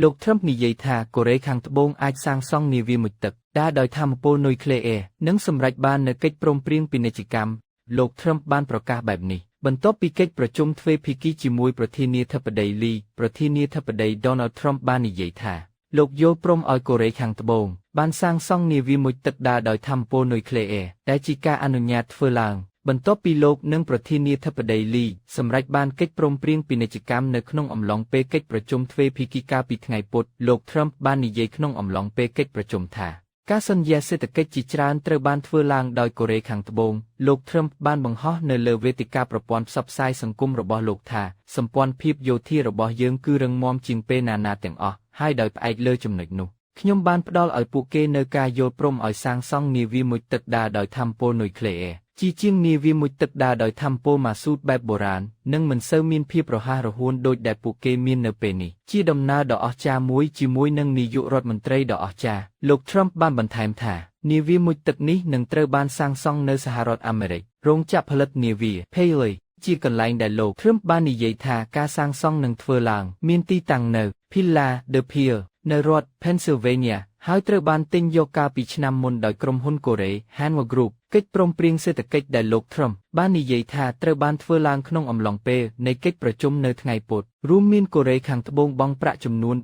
លោក Trump និយាយថាកូរ៉េខាងត្បូងអាចសាងសង់នាវាមុជទឹកដែលដោយថាមពលនុយក្លេអ៊ែរនិងសម្រេចបាននូវកិច្ចព្រមព្រៀងពាណិជ្ជកម្មលោក Trump បានប្រកាសបែបនេះបន្ទាប់ពីកិច្ចប្រជុំទ្វេភាគីជាមួយប្រធានាធិបតីលីប្រធានាធិបតី Donald Trump បាននិយាយថាលោកយល់ព្រមឲ្យកូរ៉េខាងត្បូងបានសាងសង់នាវាមុជទឹកដែលដោយថាមពលនុយក្លេអ៊ែរដែលជាការអនុញ្ញាតធ្វើឡើងបន្ទាប់ពីលោកនិងប្រធានាធិបតីលីសម្រេចបានកិច្ចព្រមព្រៀងពាណិជ្ជកម្មនៅក្នុងអំឡុងពេលកិច្ចប្រជុំទ្វេភាគីកាលពីថ្ងៃពុធលោក Trump បាននិយាយក្នុងអំឡុងពេលកិច្ចប្រជុំថាការសន្យាសេដ្ឋកិច្ចជាច្រើនត្រូវបានធ្វើឡើងដោយកូរ៉េខាងត្បូងលោក Trump បានបង្ហោះនៅលើវេទិកាប្រព័ន្ធផ្សព្វផ្សាយសង្គមរបស់លោកថាសម្ព័ន្ធភាពយោធារបស់យើងគឺរឹងមាំជាងពេលណាទាំងអស់ហើយដោយផ្អែកលើចំណុចនោះខ្ញុំបានផ្ដល់ឲ្យពួកគេនៅការយល់ព្រមឲ្យសាងសង់នាវាមុជទឹកដែលដោយថាមពលនុយក្លេអ៊ែរជាងនាវាមុជទឹកដែលដោយថាមពលម៉ាស៊ូតបែបបុរាណនិងមិនសូវមានភាពរហ័សរហួនដូចដែលពួកគេមាននៅពេលនេះជាដំណើរដ៏អស្ចារ្យមួយជាមួយនឹងនាយករដ្ឋមន្ត្រីដ៏អស្ចារ្យលោក Trump បានបន្ថែមថានាវាមុជទឹកនេះនឹងត្រូវបានសាងសង់នៅសហរដ្ឋអាមេរិករោងចក្រផលិតនាវា Pele ជាកន្លែងដែលលោក Trump បាននិយាយថាការសាងសង់នឹងធ្វើឡើងមានទីតាំងនៅ Philadelphia នៅរដ្ឋ Pennsylvania ហើយត្រូវបានទិញយកកាលពីឆ្នាំមុនដោយក្រុមហ៊ុនកូរ៉េ Hanwha Group កិច្ចព្រមព្រៀងសេដ្ឋកិច្ចដែលលោក Trump បាននិយាយថាត្រូវបានធ្វើឡើងក្នុងអំឡុងពេលនៃកិច្ចប្រជុំនៅថ្ងៃពុធរួមមានកូរ៉េខាងត្បូងបង់ប្រាក់ចំនួន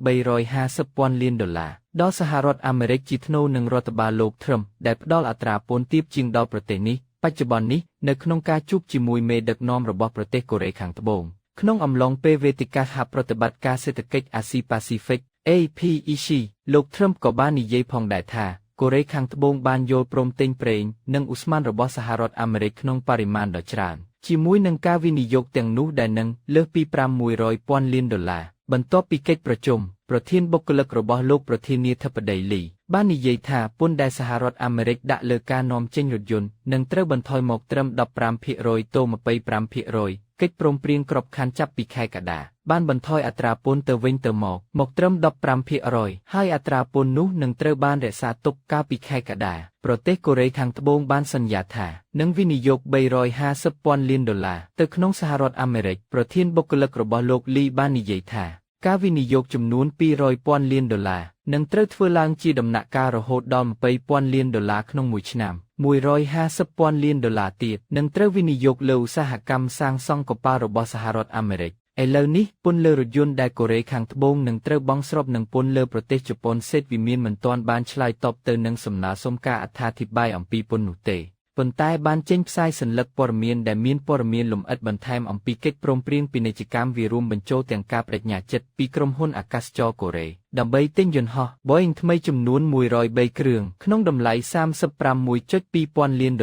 $350,000 លានដល់សហរដ្ឋអាមេរិកជាថ្នូរនឹងរដ្ឋបាលលោក Trump ដែលផ្ដល់អត្រាពន្ធទាបជាងដល់ប្រទេសនេះបច្ចុប្បន្ននេះនៅក្នុងការជួបជាមួយមេដឹកនាំរបស់ប្រទេសកូរ៉េខាងត្បូងក្នុងអំឡុងពេលវេទិកាហប្រតិបត្តិការសេដ្ឋកិច្ចអាស៊ីប៉ាស៊ីហ្វិក APEC លោក Trump ក៏បាននិយាយផងដែរថាកូរ៉េខាងត្បូងបានយល់ព្រមទិញប្រេងនិងឧស្ម័នរបស់សហរដ្ឋអាមេរិកក្នុងបរិមាណដ៏ច្រើនជាមួយនឹងការវិនិយោគទាំងនោះដែលនឹងលើសពី$500,000 លានបន្ទាប់ពីកិច្ចប្រជុំប្រធានបុគ្គលិករបស់លោកប្រធានាធិបតីលីបាននិយាយថាពន្ធដែលសហរដ្ឋអាមេរិកដាក់លើការនាំចេញរថយន្តនឹងត្រូវបន្ថយមកត្រឹម15%ទៅ25%កិច្ចព្រមព្រៀងក្របខ័ណ្ឌចាប់ពីខែកក្កដាបានបន្ថយអត្រាពន្ធទៅវិញទៅមកត្រឹម15%ហើយអត្រាពន្ធនោះនឹងត្រូវបានរក្សាទុកកាលពីខែកក្កដាប្រទេសកូរ៉េខាងត្បូងបានសន្យាថានឹងវិនិយោគ$350,000 លានទៅក្នុងសហរដ្ឋអាមេរិកប្រធានបុគ្គលិករបស់លោកលីបាននិយាយថាការវិនិយោគចំនួន$200,000 លាននឹងត្រូវធ្វើឡើងជាដំណាក់កាលរហូតដល់$20,000 លានក្នុងមួយឆ្នាំ$150,000 លានទៀតនឹងត្រូវវិនិយោគលើឧស្សាហកម្មសាងសង់កប៉ាល់របស់សហរដ្ឋអាមេរិកឥឡូវនេះពន្ធលើរថយន្តដែលកូរ៉េខាងត្បូងនឹងត្រូវបង់ស្របនឹងពន្ធលើប្រទេសជប៉ុនសេតវិមានមិនទាន់បានឆ្លើយតបទៅនឹងសំណើសុំការអត្ថាធិប្បាយអំពីពន្ធនោះទេប៉ុន្តែបានចេញផ្សាយសន្លឹកព័ត៌មានដែលមានព័ត៌មានលម្អិតបន្ថែមអំពីកិច្ចព្រមព្រៀងពាណិជ្ជកម្មវារួមបញ្ចូលទាំងការបដិញ្ញាចិត្តពីក្រុមហ៊ុនអាកាសចរកូរ៉េដើម្បីទិញយន្តហោះ Boeing ថ្មីចំនួន103គ្រឿងក្នុងតម្លៃ$35.2,000 លាន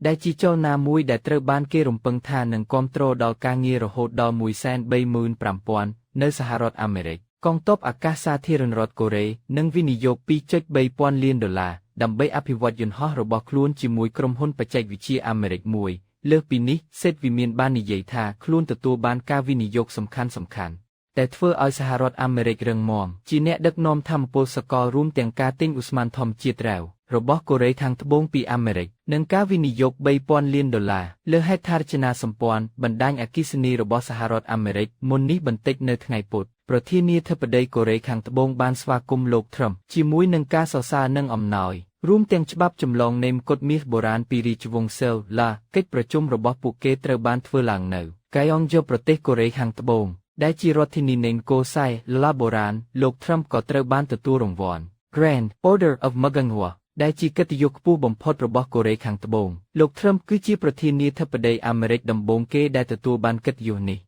ដែលជាចលនាមួយដែលត្រូវបានគេរំពឹងថានឹងគាំទ្រដល់ការងាររហូតដល់135,000នៅសហរដ្ឋអាមេរិកកងទ័ពអាកាសសាធារណរដ្ឋកូរ៉េនឹងវិនិយោគ$2.3,000 លានដើម្បីអភិវឌ្ឍយន្តហោះរបស់ខ្លួនជាមួយក្រុមហ៊ុនបច្ចេកវិទ្យាអាមេរិកមួយលើសពីនេះសេតវិមានបាននិយាយថាខ្លួនទទួលបានការវិនិយោគសំខាន់តែធ្វើឲ្យសហរដ្ឋអាមេរិករឹងមាំជាអ្នកដឹកនាំថាមពលសកលរួមទាំងការទិញឧស្ម័នធម្មជាតិរ៉ែវរបស់កូរ៉េខាងត្បូងពីអាមេរិកនិងការវិនិយោគ$3,000 លានលើហេដ្ឋារចនាសម្ព័ន្ធបណ្ដាញអគ្គិសនីរបស់សហរដ្ឋអាមេរិកមុននេះបន្តិចនៅថ្ងៃពុធប្រធានាធិបតីកូរ៉េខាងត្បូងបានស្វាគមន៍លោក Trump ជាមួយនឹងការសរសើរនិងអំណោយរួមទាំងច្បាប់ចម្លងនេមកុដមាសបុរាណពីរាជវង្សសេលឡាកិច្ចប្រជុំរបស់ពួកគេត្រូវបានធ្វើឡើងនៅកៃអងជ័រប្រទេសកូរ៉េខាងត្បូងដែលជារដ្ឋធានីនេនកូសៃឡាបុរាណលោក Trump ក៏ត្រូវបានទទួលរង្វាន់ Grand Order of Maganhwa ដែលជាកិត្តិយសខ្ពស់បំផុតរបស់កូរ៉េខាងត្បូងលោក Trump គឺជាប្រធានាធិបតីអាមេរិកដំបូងគេដែលទទួលបានកិត្តិយសនេះ